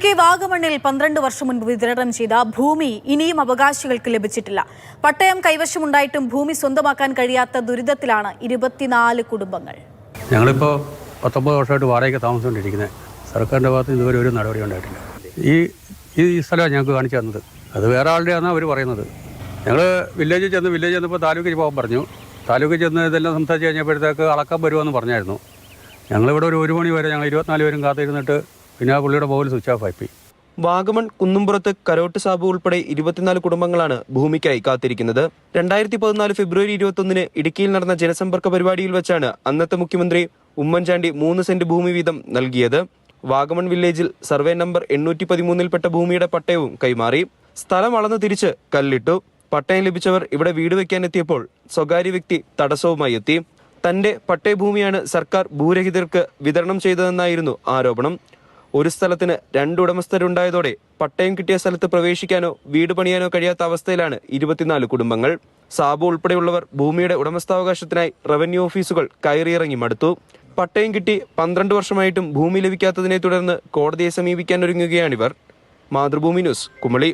ഇടുക്കി വാഗമണ്ണിൽ 12 വർഷം മുൻപ് വിതരണം ചെയ്ത ഭൂമി ഇനിയും അവകാശികൾക്ക് ലഭിച്ചിട്ടില്ല. പട്ടയം കൈവശമുണ്ടായിട്ടും ഭൂമി സ്വന്തമാക്കാൻ കഴിയാത്ത ദുരിതത്തിലാണ് 24 കുടുംബങ്ങൾ. ഞങ്ങളിപ്പോൾ 19 വർഷമായിട്ട് വാടകയ്ക്ക് താമസിച്ചുകൊണ്ടിരിക്കുന്നത്. സർക്കാരിൻ്റെ ഭാഗത്ത് ഇതുവരെ ഒരു നടപടി ഉണ്ടായിട്ടില്ല. ഈ സ്ഥലമാണ് ഞങ്ങൾക്ക് കാണിച്ചു തന്നത്. അത് വേറെ ആളുടെയാണ് അവർ പറയുന്നത്. ഞങ്ങൾ വില്ലേജിൽ ചെന്നപ്പോൾ താലൂക്കിൽ പോകാൻ പറഞ്ഞു. താലൂക്കിൽ ചെന്ന് ഇതെല്ലാം സംസാരിച്ച് കഴിഞ്ഞപ്പോഴത്തേക്ക് അളക്കാൻ വരുമെന്ന് പറഞ്ഞായിരുന്നു. ഞങ്ങളിവിടെ ഒരു 1 മണി വരെ ഞങ്ങൾ 24 പേരും കാത്തിരുന്നിട്ട് പിന്നെ ആ പുള്ളിയുടെ മൊബൈൽ സ്വിച്ച് ഓഫ് ആയിപ്പോയി. വാഗമൺ കുന്നുംപുറത്ത് കരോട്ട് സാബു ഉൾപ്പെടെ 24 കുടുംബങ്ങളാണ് ഭൂമിക്കായി കാത്തിരിക്കുന്നത്. 2014 ഫെബ്രുവരി 21 ഇടുക്കിയിൽ നടന്ന ജനസമ്പർക്ക പരിപാടിയിൽ വെച്ചാണ് അന്നത്തെ മുഖ്യമന്ത്രി ഉമ്മൻചാണ്ടി 3 സെന്റ് ഭൂമി വീതം നൽകിയത്. വാഗമൺ വില്ലേജിൽ സർവേ നമ്പർ 813-ൽപ്പെട്ട ഭൂമിയുടെ പട്ടയവും കൈമാറി. സ്ഥലം അളന്ന് തിരിച്ച് കല്ലിട്ടു. പട്ടയം ലഭിച്ചവർ ഇവിടെ വീട് വെക്കാനെത്തിയപ്പോൾ സ്വകാര്യ വ്യക്തി തടസ്സവുമായി എത്തി. തന്റെ പട്ടയഭൂമിയാണ് സർക്കാർ ഭൂരഹിതർക്ക് വിതരണം ചെയ്തതെന്നായിരുന്നു ആരോപണം. ഒരു സ്ഥലത്തിന് 2 ഉടമസ്ഥരുണ്ടായതോടെ പട്ടയം കിട്ടിയ സ്ഥലത്ത് പ്രവേശിക്കാനോ വീട് പണിയാനോ കഴിയാത്ത അവസ്ഥയിലാണ് 24 കുടുംബങ്ങൾ. സാബു ഉൾപ്പെടെയുള്ളവർ ഭൂമിയുടെ ഉടമസ്ഥാവകാശത്തിനായി റവന്യൂ ഓഫീസുകൾ കയറിയിറങ്ങി മടുത്തു. പട്ടയം കിട്ടി 12 വർഷമായിട്ടും ഭൂമി ലഭിക്കാത്തതിനെ തുടർന്ന് കോടതിയെ സമീപിക്കാനൊരുങ്ങുകയാണിവർ. മാതൃഭൂമി ന്യൂസ്, കുമളി.